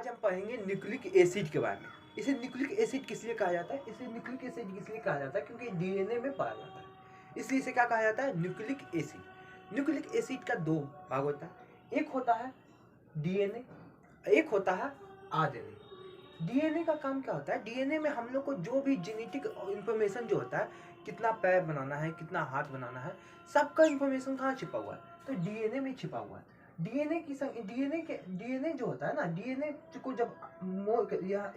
आज हम पढ़ेंगे न्यूक्लिक एसिड के बारे में। इसे न्यूक्लिक एसिड किस लिए कहा जाता है? इसे न्यूक्लिक एसिड किस लिए कहा जाता है? क्योंकि डीएनए में पाया जाता है, इसलिए इसे क्या कहा जाता है? Nucleic acid. न्यूक्लिक एसिड का दो भाग होता है, एक होता है डीएनए, एक होता है आरएनए। डीएनए का काम क्या होता है? डीएनए में हम लोग को जो भी जेनेटिक इंफॉर्मेशन जो होता है, कितना पैर बनाना है, कितना हाथ बनाना है, सबका इंफॉर्मेशन कहाँ छिपा हुआ है? तो डीएनए में छिपा हुआ है। डीएनए जो होता है ना, डीएनए को जब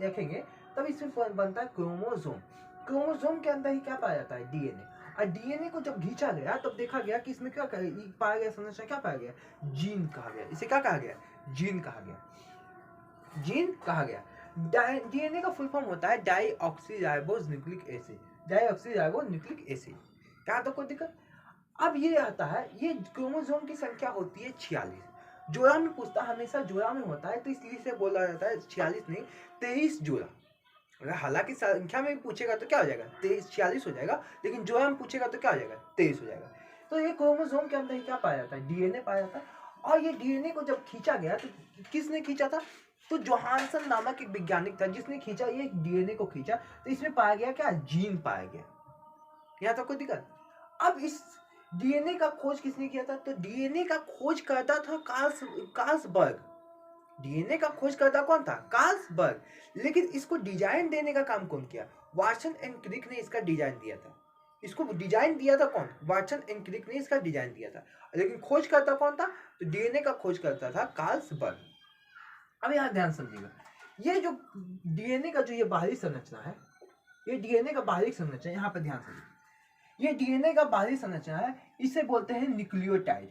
रखेंगे तब इसमें बनता है क्रोमोसोम। क्रोमोसोम के अंदर ही क्या पाया जाता है? डीएनए। और डीएनए को जब खींचा गया तब देखा गया कि इसमें क्या पाया गया? संरचना क्या पाया गया? जीन कहा गया। इसे क्या कहा गया? जीन कहा गया। जीन कहा गया। डीएनए का फुल फॉर्म होता है deoxyribose nucleic acid. Deoxyribose nucleic acid. क्या तो कोई दिक्कत? अब ये आता है, ये क्रोमोसोम की संख्या होती है 46। जोड़ा में पूछता हमेशा जोड़ा में होता है, तो इसलिए से बोला जाता है 46 नहीं 23 जोड़ा। अगर हालांकि संख्या में पूछेगा तो क्या हो जाएगा? 23 46 हो जाएगा, लेकिन जोड़ा में पूछेगा तो क्या हो जाएगा? 23 हो जाएगा। तो ये क्रोमोसोम के अंदर ही क्या पाया जाता है? डीएनए पाया जाता है। और ये डीएनए को जब खींचा गया तो किसने खींचा था? तो जोहानसन नामक एक वैज्ञानिक था जिसने खींचा, ये डीएनए को खींचा, तो इसमें पाया गया क्या? जीन पाया गया। यहाँ तो कोई दिक्कत? अब इस डीएनए का खोज किसने किया था? तो डीएनए का खोज करता था कार्लसबर्ग। डीएनए का खोज करता कौन था? कार्लसबर्ग। लेकिन इसको डिजाइन देने का काम कौन किया? वाटसन एंड क्रिक ने इसका डिजाइन दिया था। इसको डिजाइन दिया था कौन? वाटसन एंड क्रिक ने इसका डिजाइन दिया था। लेकिन खोज करता कौन था? तो डीएनए का खोज करता था कार्लसबर्ग। अब यहाँ ध्यान समझिएगा, ये जो डीएनए का जो ये बाहरी संरचना है, ये डीएनए का बाहरी संरचना, यहाँ पर ध्यान समझिए, ये डीएनए का बाहरी संरचना है, इसे बोलते हैं न्यूक्लियोटाइड।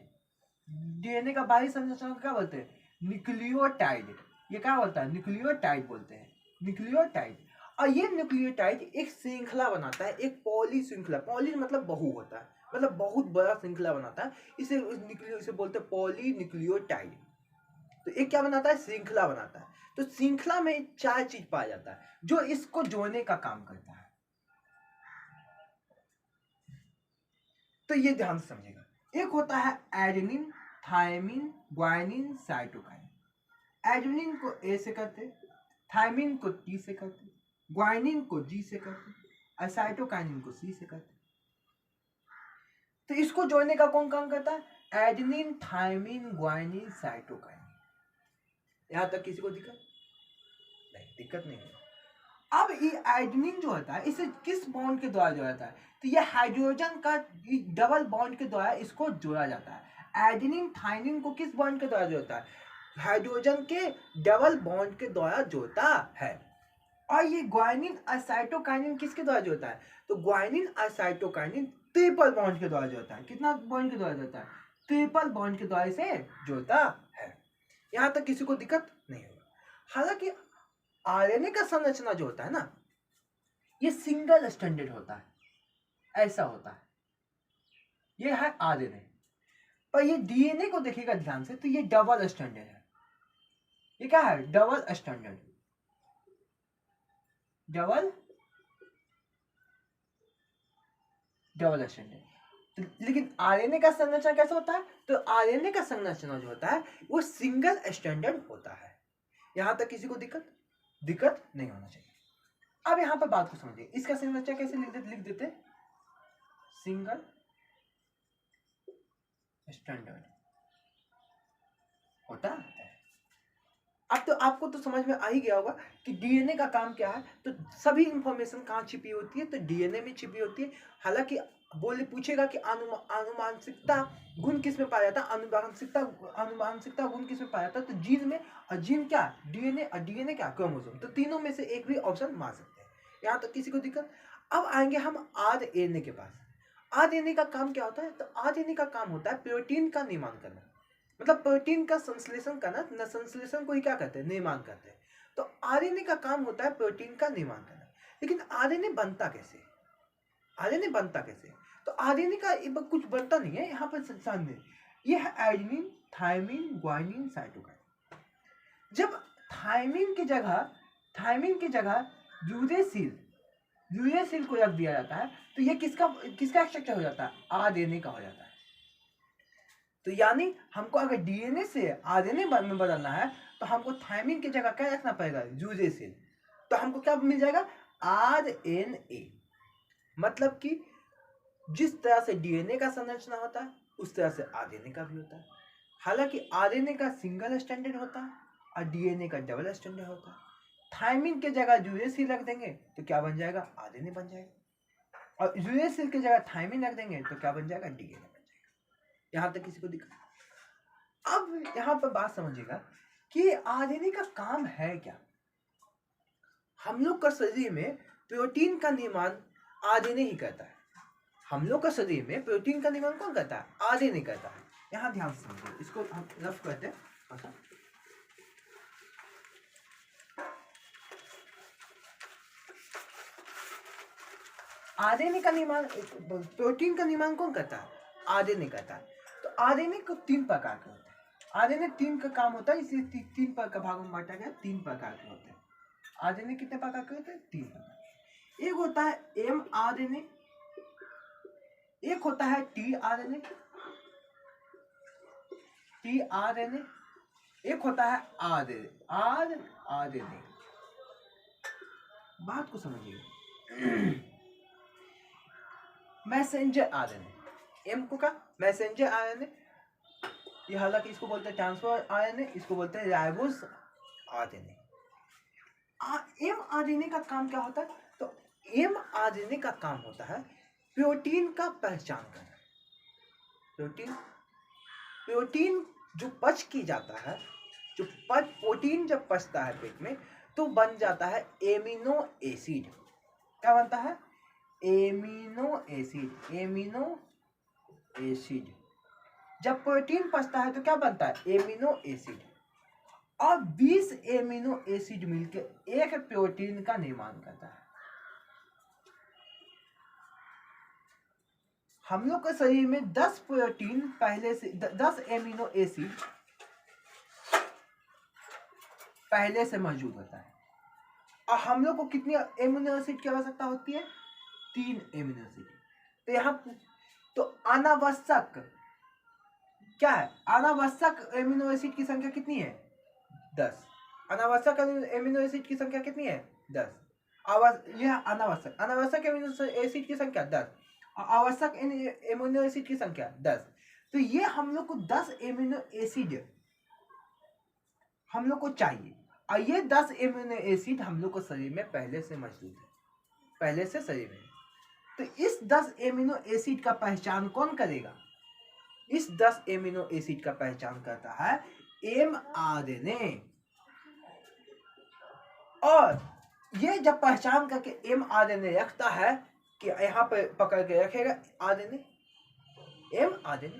डीएनए का बाहरी संरचना को क्या बोलते हैं? न्यूक्लियोटाइड। ये क्या बोलता है? न्यूक्लियोटाइड बोलते हैं, न्यूक्लियोटाइड। और ये न्यूक्लियोटाइड एक श्रृंखला बनाता है, एक पॉली श्रृंखला। पॉली मतलब बहु होता है, मतलब बहुत बड़ा श्रृंखला बनाता है। इसे बोलते हैं पॉली न्यूक्लियोटाइड। तो एक क्या बनाता है? श्रृंखला बनाता है। तो श्रृंखला में 4 चीज पाया जाता है जो इसको जोड़ने का काम करता है। तो ये ध्यान से समझिएगा, एक होता है adenine, thymine, guanine, cytokine. Adenine को ए से करते, थायमिन को टी से करते, ग्वानिन को जी से करते, और साइटोकाइनिन को सी से करते। तो इसको जोड़ने का कौन काम करता है? Adenine, thymine, guanine, cytokine. यहां तक किसी को दिक्कत नहीं? दिक्कत नहीं है। अब ये एडेनिन जो होता है, इसे किस बॉन्ड के द्वारा जोड़ा जाता है? तो ये हाइड्रोजन का डबल बॉन्ड के द्वारा इसको जोड़ा जाता है। एडेनिन थायमिन को किस बॉन्ड के द्वारा जोड़ता है? हाइड्रोजन के डबल बॉन्ड के द्वारा जोड़ता है। और ये ग्वानिन और साइटोकाइनिन किसके द्वारा जोड़ता है? तो ग्वानिन और साइटोकाइनिन ट्रिपल बॉन्ड के द्वारा जोड़ता है। कितना बॉन्ड के द्वारा जोड़ता है? ट्रिपल बॉन्ड के द्वारा इसे जोड़ता है। यहां तक किसी को दिक्कत नहीं होगा। हालांकि आरएनए का संरचना जो होता है ना, ये सिंगल स्टैंडर्ड होता है, ऐसा होता है। ये है आरएनए। पर ये डीएनए को देखिएगा ध्यान से, तो ये डबल स्टैंडर्ड है। ये क्या है? Double standard. Double standard. लेकिन आरएनए का संरचना कैसा होता है? तो आरएनए का संरचना जो होता है वो सिंगल स्टैंडर्ड होता है। यहां तक किसी को दिक्कत नहीं होना चाहिए। अब यहां पर बात को समझिए, इसका संरचना कैसे लिख देते? सिंगल स्टैंडर्ड होता है। अब तो आपको तो समझ में आ ही गया होगा कि डीएनए का काम क्या है। तो सभी इंफॉर्मेशन कहाँ छिपी होती है? तो डीएनए में छिपी होती है। हालांकि पूछेगा कि आनुवांशिकता गुण किस में पाया जाता है? आनुवांशिकता गुण किस में पाया जाता है? तो जीन में। और जीन क्या? डीएनए। और डीएनए क्या? क्रोमोसोम। तो तीनों में से एक भी ऑप्शन मार सकते हैं। यहाँ तक किसी को दिक्कत? अब आएंगे हम आरएनए के पास। आरएनए का काम क्या होता है? तो आरएनए का काम होता है प्रोटीन का निर्माण करना, मतलब प्रोटीन का संश्लेषण करना। न संश्लेषण को ही क्या कहते हैं? निर्माण कहते हैं। तो आरएनए का काम होता है प्रोटीन का निर्माण करना। लेकिन आरएनए बनता कैसे? आरएनए बनता कैसे? तो आरएनए का कुछ बनता नहीं है। यहाँ पर सामने ये है एडेनिन, थायमिन, ग्वानिन, साइटोकाइन। जब थायमिन की जगह यूरेसिल को रख दिया जाता है, तो ये किसका स्ट्रक्चर हो जाता है? आरएनए का हो जाता है। तो यानी हमको अगर डीएनए से आरएनए में बदलना है तो तो हमको थायमिन की जगह क्या रखना पड़ेगा, यूरेसिल। तो हमको क्या मिल जाएगा, RNA। मतलब कि जिस तरह से DNA का संरचना होता है उस तरह से RNA का भी होता है। हालांकि RNA का सिंगल स्टैंडर्ड होता है और DNA का डबल स्टैंडर्ड होता है। थायमिन के जगह यूरेसिल रख देंगे तो क्या बन जाएगा, RNA बन जाएगा। और यूरेसिल की जगह थायमिन रख देंगे तो क्या बन जाएगा, DNA बन जाएगा। यहाँ तक किसी को दिखा? अब यहाँ पर बात समझिएगा कि RNA का काम है क्या। हम लोग का शरीर में प्रोटीन का निर्माण RNA ही करता है। हम लोग का शरीर में प्रोटीन का निर्माण कौन करता है, RNA करता है। यहाँ ध्यान से समझिए, इसको हम रफ करते हैं। RNA का निर्माण, प्रोटीन का निर्माण कौन करता है, RNA करता है। तो RNA को 3 प्रकार के होते हैं। RNA 3 का काम होता है, इसलिए 3 प्रकार भागों में बांटा गया। 3 प्रकार के होते हैं RNA। कितने प्रकार के होते हैं, 3 प्रकार। एक होता है mRNA, एक होता है tRNA, एक होता है rRNA। बात को समझिए। मैसेंजर RNA, M को का मैसेंजर RNA, ये हालांकि इसको बोलते हैं ट्रांसफर RNA, इसको बोलते हैं राइबोस RNA। mRNA का काम क्या होता है, तो mRNA का काम होता है प्रोटीन का पहचान करना। प्रोटीन जो पच की जाता है, जो प्रोटीन जब पचता है पेट में तो बन जाता है एमिनो एसिड। क्या बनता है, एमिनो एसिड। जब प्रोटीन पचता है तो क्या बनता है, एमिनो एसिड। और 20 एमिनो एसिड मिलकर एक प्रोटीन का निर्माण करता है। हम लोग के शरीर में 10 प्रोटीन पहले से 10 एमिनो एसिड पहले से मौजूद होता है। और हम लोग को कितनी एमिनो एसिड की आवश्यकता होती है, 3 एमिनो एसिड। तो यहाँ तो अनावश्यक क्या है, अनावश्यक एमिनो एसिड की संख्या कितनी है, 10। अनावश्यक एमिनो एसिड की संख्या कितनी है, 10। यह अनावश्यक एमिनो एसिड की संख्या 10 और आवश्यक एमिनो एसिड की संख्या 10। तो ये हम लोग को 10 एमिनो एसिड हम लोग को चाहिए। और ये 10 एमिनो एसिड हम लोग को शरीर में पहले से मौजूद है, पहले से शरीर में। तो इस 10 एमिनो एसिड का पहचान कौन करेगा, इस 10 एमिनो एसिड का पहचान करता है mRNA। और ये जब पहचान करके mRNA रखता है कि यहाँ पे पकड़ के रखेगा mRNA,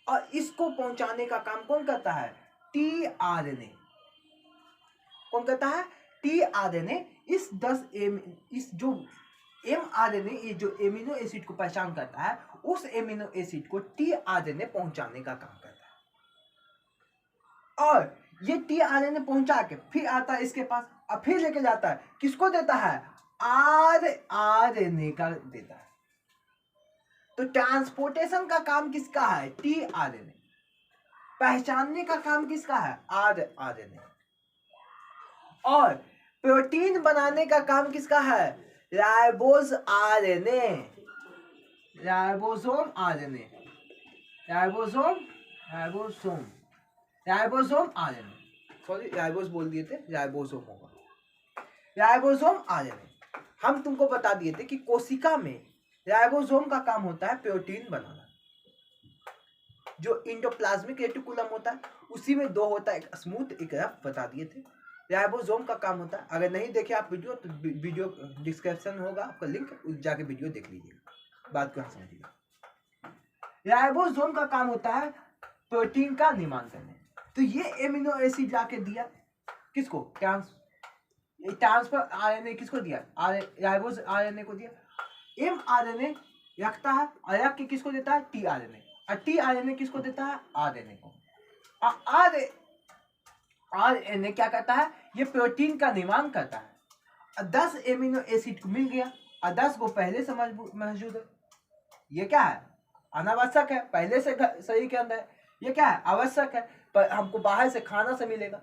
और इसको पहुंचाने का काम कौन करता है, tRNA। कौन करता है, tRNA। इस जो mRNA, ये जो एमिनो एसिड को पहचान करता है, उस एमिनो एसिड को tRNA पहुंचाने का काम करता है। और ये tRNA पहुंचा के फिर आता है इसके पास और फिर लेके जाता है, किसको देता है, rRNA का देता है। तो ट्रांसपोर्टेशन का काम किसका है, tRNA। पहचानने का काम किसका है, rRNA। और प्रोटीन बनाने का काम किसका है, ribose RNA, ribosome RNA, ribosome RNA। Sorry, ribose बोल दिए थे, राइबोसोम होगा, राइबोसोम RNA। हम तुमको बता दिए थे कि कोशिका में राइबोसोम का काम होता है प्रोटीन बनाना। जो इंडोप्लाज्मिक रेटिकुलम होता है उसी में 2 होता है, एक स्मूथ एक रफ, बता दिए थे। राइबोसोम का काम होता है, अगर नहीं देखे आप वीडियो तो वीडियो डिस्क्रिप्शन होगा आपका लिंक, जाके वीडियो देख लीजिएगा, बात को समझिएगा। राइबोसोम का काम होता है प्रोटीन का निर्माण करने। तो ये एमिनो एसिड लाके दिया किसको, ट्रांसफर RNA किसको दिया, राइबोस RNA को दिया। mRNA रखता है और रख के किसको देता है, tRNA। और tRNA किसको देता है, RNA को। और RNA क्या करता है, ये प्रोटीन का निर्माण करता है। 10 एमिनो एसिड को मिल गया और 10 को पहले से मौजूद है। ये क्या है, अनावश्यक है, पहले से शरीर के अंदर है। ये क्या है, आवश्यक है, पर हमको बाहर से खाना से मिलेगा।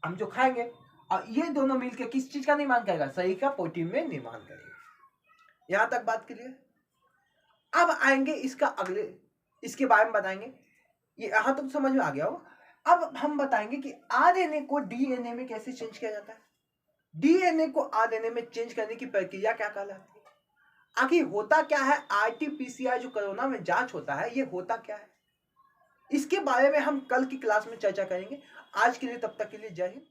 हम जो खाएंगे, और ये दोनों मिलकर किस चीज का निर्माण करेगा, शरीर का प्रोटीन में निर्माण करेगा। यहां तक बात क्लियर। अब आएंगे इसका अगले, इसके बारे में बताएंगे, ये यहां तक समझ में आ गया हो। अब हम बताएंगे कि आरएनए को डीएनए में कैसे चेंज किया जाता है, डीएनए को आरएनए में चेंज करने की प्रक्रिया क्या कहलाती है, आखिर होता क्या है, आरटीपीसीआर जो कोरोना में जांच होता है ये होता क्या है, इसके बारे में हम कल की क्लास में चर्चा करेंगे। आज के लिए तब तक के लिए जय हिंद।